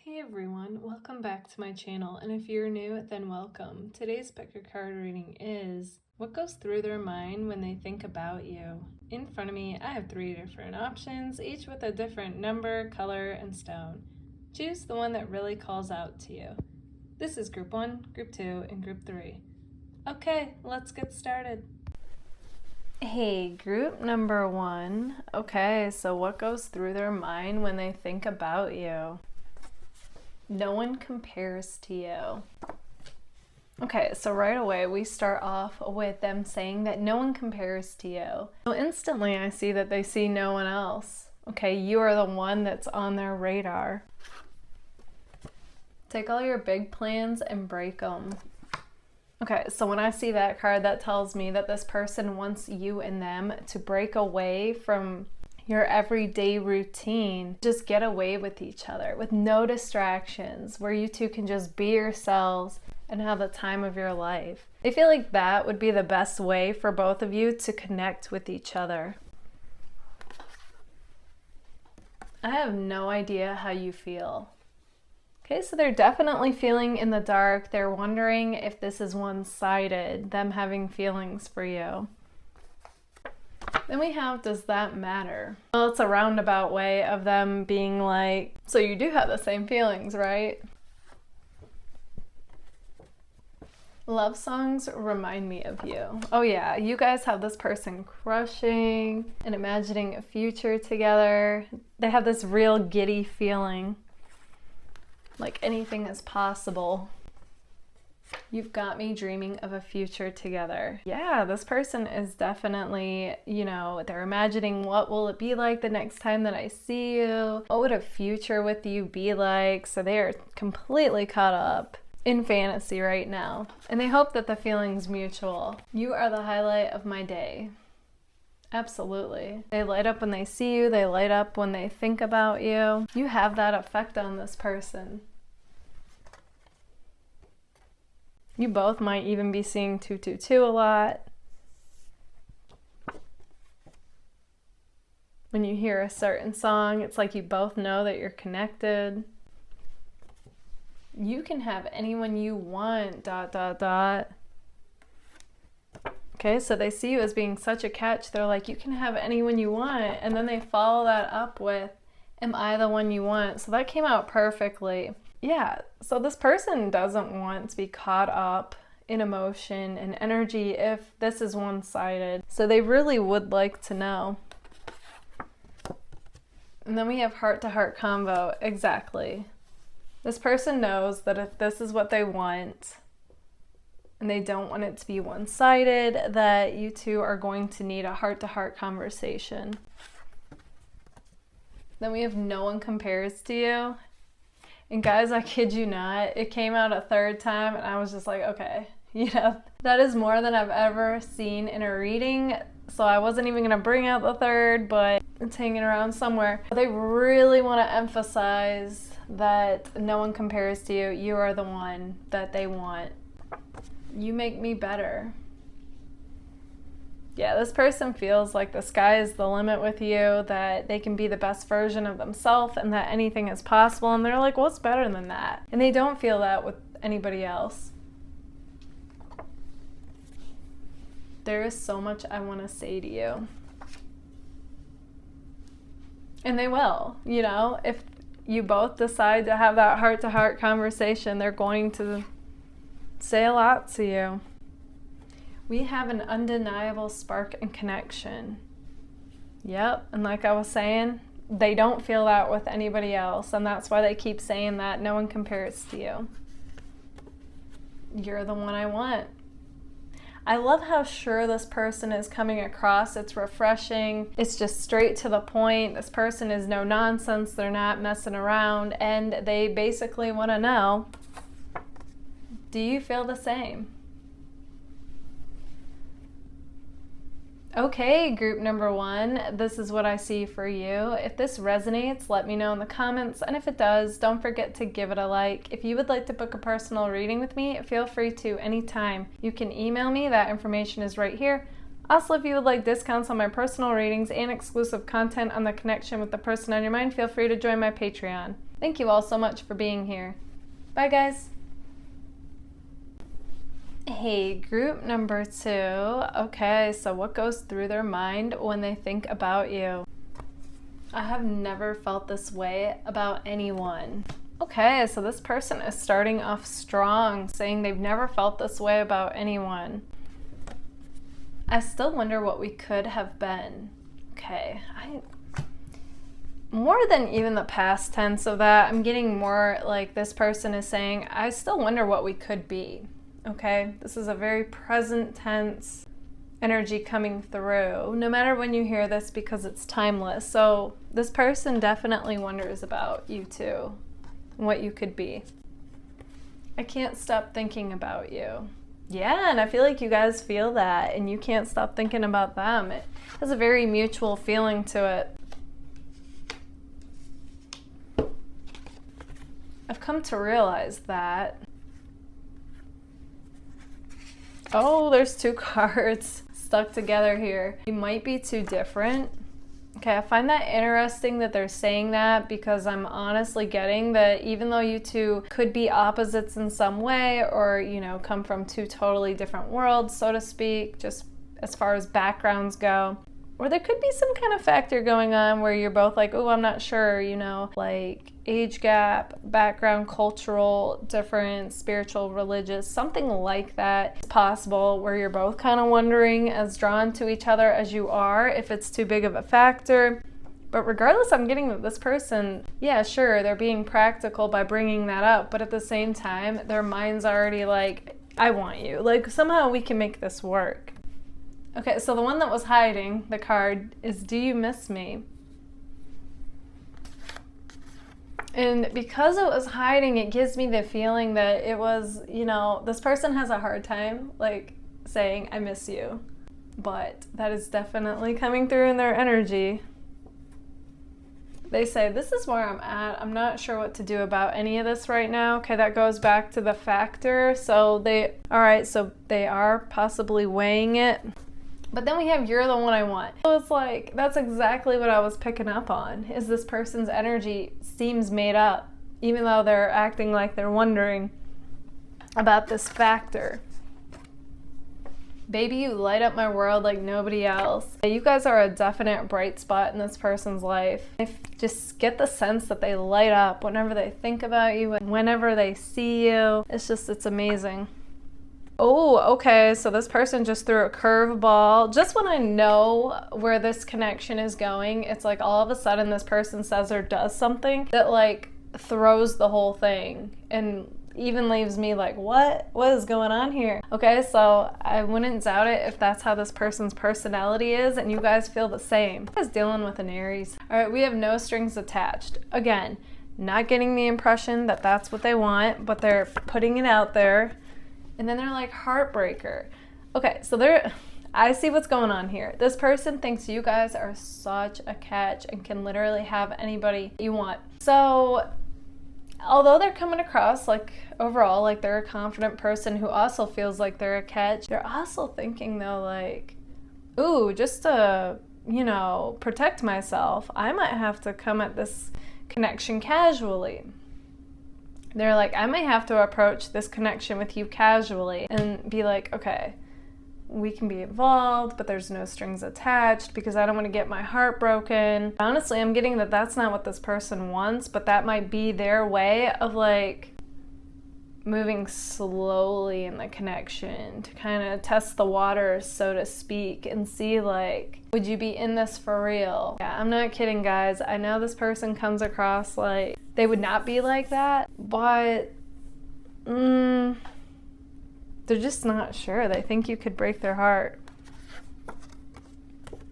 Hey everyone, welcome back to my channel, and if you're new, then welcome. Today's pick a card reading is what goes through their mind when they think about you. In front of me, I have 3 different options, each with a different number, color, and stone. Choose the one that really calls out to you. This is group 1, group 2, and group 3. Okay, let's get started. Hey, group number 1. Okay, so what goes through their mind when they think about you? No one compares to you. Okay, so right away we start off with them saying that no one compares to you. So instantly I see that they see no one else. Okay, you are the one that's on their radar. Take all your big plans and break them. Okay, so when I see that card, that tells me that this person wants you and them to break away from your everyday routine. Just get away with each other with no distractions, where you two can just be yourselves and have the time of your life. I feel like that would be the best way for both of you to connect with each other. I have no idea how you feel. Okay, so they're definitely feeling in the dark. They're wondering if this is one-sided, them having feelings for you. Then we have, does that matter? Well, it's a roundabout way of them being like, so you do have the same feelings, right? Love songs remind me of you. Oh yeah, you guys have this person crushing and imagining a future together. They have this real giddy feeling, like anything is possible. You've got me dreaming of a future together. Yeah, this person is definitely, they're imagining what will it be like the next time that I see you? What would a future with you be like? So they are completely caught up in fantasy right now. And they hope that the feeling's mutual. You are the highlight of my day. Absolutely. They light up when they see you. They light up when they think about you. You have that effect on this person. You both might even be seeing 222 a lot. When you hear a certain song, it's like you both know that you're connected. You can have anyone you want, ... Okay, so they see you as being such a catch. They're like, you can have anyone you want. And then they follow that up with, am I the one you want? So that came out perfectly. Yeah, so this person doesn't want to be caught up in emotion and energy if this is one-sided. So they really would like to know. And then we have heart-to-heart convo. Exactly. This person knows that if this is what they want, and they don't want it to be one-sided, that you two are going to need a heart-to-heart conversation. Then we have no one compares to you. And guys, I kid you not, it came out a 3rd time and I was just like, okay, that is more than I've ever seen in a reading. So I wasn't even gonna bring out the 3rd, but it's hanging around somewhere. They really want to emphasize that no one compares to you. You are the one that they want. You make me better. Yeah, this person feels like the sky is the limit with you, that they can be the best version of themselves and that anything is possible. And they're like, what's better than that? And they don't feel that with anybody else. There is so much I want to say to you. And they will, if you both decide to have that heart-to-heart conversation, they're going to say a lot to you. We have an undeniable spark and connection. Yep, and like I was saying, they don't feel that with anybody else, and that's why they keep saying that no one compares to you. You're the one I want. I love how sure this person is coming across. It's refreshing. It's just straight to the point. This person is no nonsense. They're not messing around, and they basically want to know, do you feel the same? Okay, group number 1, this is what I see for you. If this resonates, let me know in the comments, and if it does, don't forget to give it a like. If you would like to book a personal reading with me, feel free to anytime. You can email me, that information is right here. Also, if you would like discounts on my personal readings and exclusive content on the connection with the person on your mind, feel free to join my Patreon. Thank you all so much for being here. Bye, guys. Hey, group number 2. Okay, so what goes through their mind when they think about you? I have never felt this way about anyone. Okay, so this person is starting off strong, saying they've never felt this way about anyone. I still wonder what we could have been. Okay, more than even the past tense of that, I'm getting more like this person is saying, I still wonder what we could be. Okay, this is a very present tense energy coming through, no matter when you hear this, because it's timeless. So this person definitely wonders about you too, and what you could be. I can't stop thinking about you. Yeah, and I feel like you guys feel that, and you can't stop thinking about them. It has a very mutual feeling to it. I've come to realize that. Oh, there's 2 cards stuck together here. You might be too different. Okay, I find that interesting that they're saying that, because I'm honestly getting that even though you two could be opposites in some way, or, you know, come from 2 totally different worlds, so to speak, just as far as backgrounds go, or there could be some kind of factor going on where you're both like, oh, I'm not sure, you know, like age gap, background, cultural difference, spiritual, religious, something like that. It's possible where you're both kind of wondering, as drawn to each other as you are, if it's too big of a factor. But regardless, I'm getting that this person, yeah, sure, they're being practical by bringing that up, but at the same time, their mind's already like, I want you. Like, somehow we can make this work. Okay, so the one that was hiding, the card, is Do You Miss Me? And because it was hiding, it gives me the feeling that it was, you know, this person has a hard time, like, saying, I miss you. But that is definitely coming through in their energy. They say, this is where I'm at. I'm not sure what to do about any of this right now. Okay, that goes back to the factor. So they are possibly weighing it. But then we have You're the One I Want. So it's like, that's exactly what I was picking up on, is this person's energy seems made up, even though they're acting like they're wondering about this factor. Baby, you light up my world like nobody else. You guys are a definite bright spot in this person's life. I just get the sense that they light up whenever they think about you and whenever they see you. It's amazing. Oh, okay, so this person just threw a curveball. Just when I know where this connection is going, it's like all of a sudden this person says or does something that like throws the whole thing and even leaves me like, what is going on here? Okay, so I wouldn't doubt it if that's how this person's personality is and you guys feel the same. You guys dealing with an Aries. All right, we have No Strings Attached. Again, not getting the impression that that's what they want, but they're putting it out there. And then they're like, heartbreaker. Okay, so I see what's going on here. This person thinks you guys are such a catch and can literally have anybody you want. So although they're coming across like overall like they're a confident person who also feels like they're a catch, they're also thinking though like, ooh, just to, you know, protect myself, I might have to come at this connection casually. They're like, I might have to approach this connection with you casually and be like, okay, we can be involved, but there's no strings attached because I don't want to get my heart broken. Honestly, I'm getting that that's not what this person wants, but that might be their way of like moving slowly in the connection to kind of test the waters, so to speak, and see like, would you be in this for real? Yeah, I'm not kidding, guys. I know this person comes across like they would not be like that, but they're just not sure. They think you could break their heart.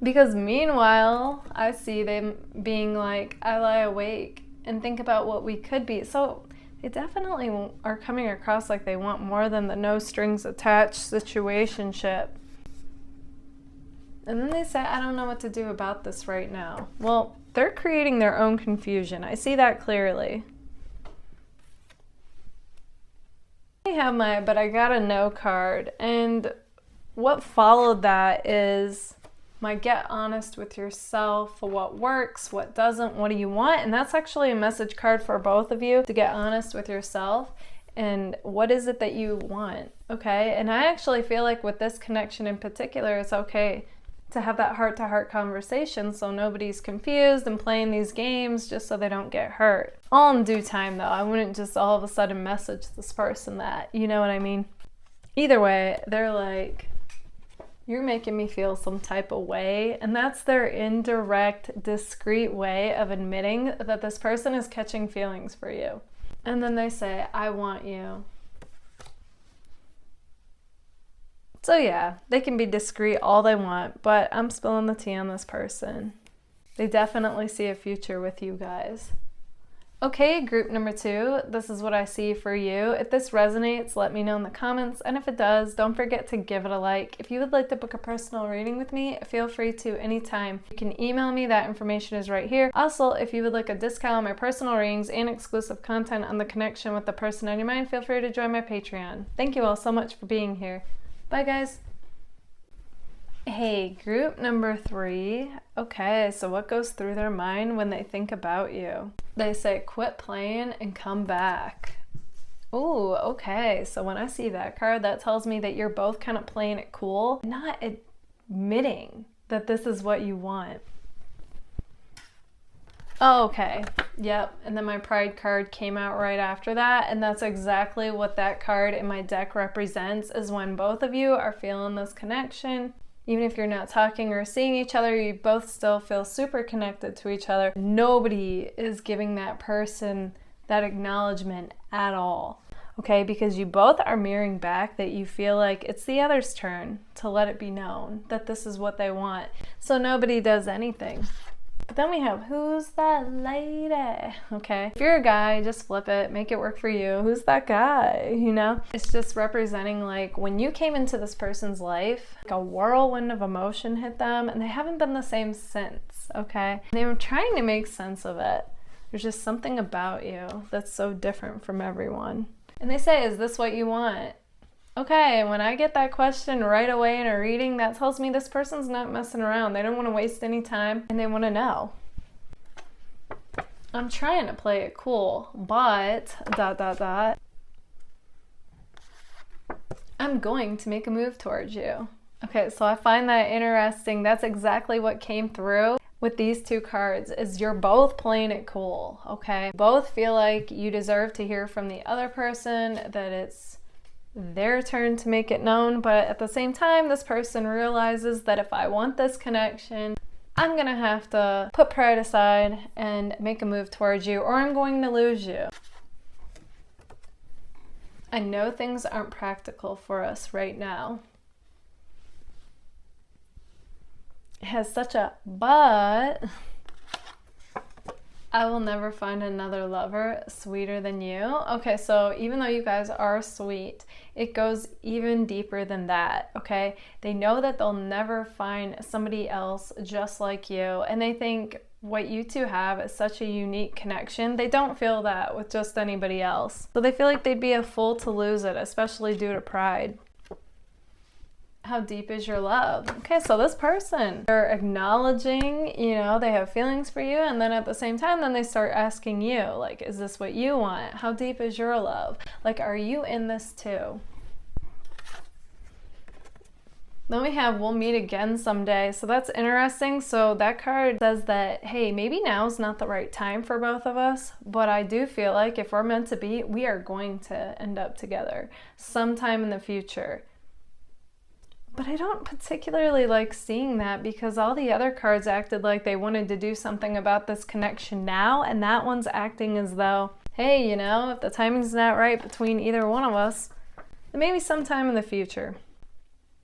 Because meanwhile, I see them being like, I lie awake and think about what we could be. So they definitely are coming across like they want more than the no strings attached situationship. And then they say, I don't know what to do about this right now. Well, they're creating their own confusion. I see that clearly. I have but I got a no card. And what followed that is my get honest with yourself, what works, what doesn't, what do you want? And that's actually a message card for both of you, to get honest with yourself and what is it that you want, okay? And I actually feel like with this connection in particular, it's okay to have that heart-to-heart conversation so nobody's confused and playing these games just so they don't get hurt. All in due time though. I wouldn't just all of a sudden message this person that, you know what I mean? Either way, they're like, you're making me feel some type of way, and that's their indirect, discreet way of admitting that this person is catching feelings for you. And then they say, I want you. So yeah, they can be discreet all they want, but I'm spilling the tea on this person. They definitely see a future with you guys. Okay, group number 2, this is what I see for you. If this resonates, let me know in the comments, and if it does, don't forget to give it a like. If you would like to book a personal reading with me, feel free to anytime. You can email me, that information is right here. Also, if you would like a discount on my personal readings and exclusive content on the connection with the person on your mind, feel free to join my Patreon. Thank you all so much for being here. Bye guys. Hey, group number 3. Okay, so what goes through their mind when they think about you? They say, quit playing and come back. Ooh, okay. So when I see that card, that tells me that you're both kind of playing it cool, not admitting that this is what you want. Oh, okay. Yep. And then my pride card came out right after that. And that's exactly what that card in my deck represents, is when both of you are feeling this connection. Even if you're not talking or seeing each other, you both still feel super connected to each other. Nobody is giving that person that acknowledgement at all, okay? Because you both are mirroring back that you feel like it's the other's turn to let it be known that this is what they want. So nobody does anything. But then we have, who's that lady? Okay, if you're a guy, just flip it, make it work for you. Who's that guy, you know? It's just representing like when you came into this person's life, like a whirlwind of emotion hit them and they haven't been the same since, okay? They were trying to make sense of it. There's just something about you that's so different from everyone. And they say, is this what you want? Okay, and when I get that question right away in a reading, that tells me this person's not messing around. They don't want to waste any time, and they want to know. I'm trying to play it cool, but ... I'm going to make a move towards you. Okay, so I find that interesting. That's exactly what came through with these 2 cards, is you're both playing it cool, okay? Both feel like you deserve to hear from the other person, that it's their turn to make it known, but at the same time, this person realizes that if I want this connection, I'm gonna have to put pride aside and make a move towards you, or I'm going to lose you. I know things aren't practical for us right now. It has such a but. I will never find another lover sweeter than you. Okay, so even though you guys are sweet, it goes even deeper than that, okay? They know that they'll never find somebody else just like you, and they think what you two have is such a unique connection. They don't feel that with just anybody else. So they feel like they'd be a fool to lose it, especially due to pride. How deep is your love? Okay, so this person, they're acknowledging, you know, they have feelings for you, and then at the same time, then they start asking you, like, is this what you want? How deep is your love? Like, are you in this too? Then we have, we'll meet again someday. So that's interesting. So that card says that, hey, maybe now's not the right time for both of us, but I do feel like if we're meant to be, we are going to end up together sometime in the future. But I don't particularly like seeing that, because all the other cards acted like they wanted to do something about this connection now, and that one's acting as though, hey, you know, if the timing's not right between either one of us, then maybe sometime in the future.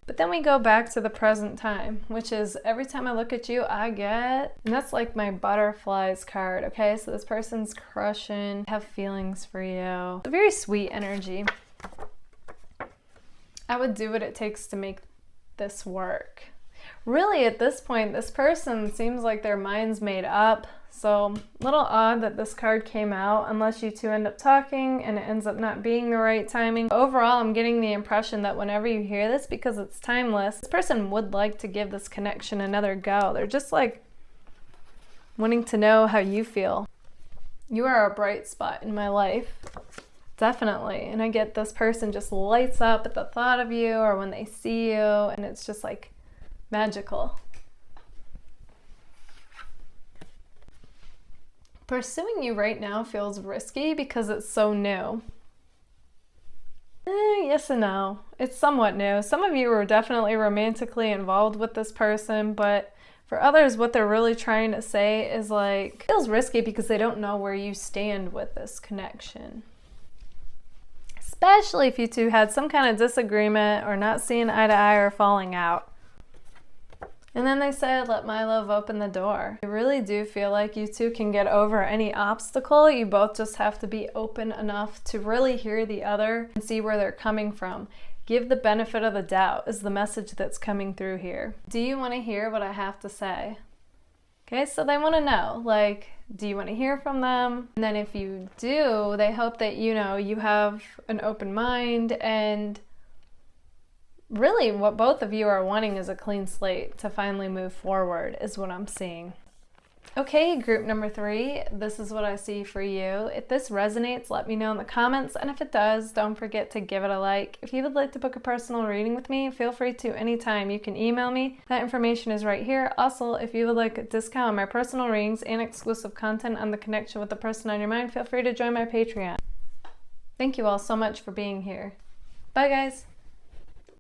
But then we go back to the present time, which is every time I look at you, I get, and that's like my butterflies card, okay? So this person's crushing, have feelings for you. It's a very sweet energy. I would do what it takes to make this work. Really, at this point, this person seems like their mind's made up. So, a little odd that this card came out unless you two end up talking and it ends up not being the right timing. Overall, I'm getting the impression that whenever you hear this, because it's timeless, this person would like to give this connection another go. They're just like wanting to know how you feel. You are a bright spot in my life. Definitely. And I get this person just lights up at the thought of you or when they see you, and it's just like magical. Pursuing you right now feels risky because it's so new. Yes and no. It's somewhat new. Some of you are definitely romantically involved with this person, but for others, what they're really trying to say is like, it feels risky because they don't know where you stand with this connection. Especially if you two had some kind of disagreement or not seeing eye to eye or falling out. And then they said, let my love open the door. I really do feel like you two can get over any obstacle. You both just have to be open enough to really hear the other and see where they're coming from. Give the benefit of the doubt is the message that's coming through here. Do you want to hear what I have to say? Okay, so they want to know, like, do you want to hear from them? And then if you do, they hope that, you know, you have an open mind, and really what both of you are wanting is a clean slate to finally move forward is what I'm seeing. Okay, group number 3, this is what I see for you. If this resonates, let me know in the comments, and if it does, don't forget to give it a like. If you would like to book a personal reading with me, feel free to anytime. You can email me. That information is right here. Also, if you would like a discount on my personal readings and exclusive content on the connection with the person on your mind, feel free to join my Patreon. Thank you all so much for being here. Bye, guys.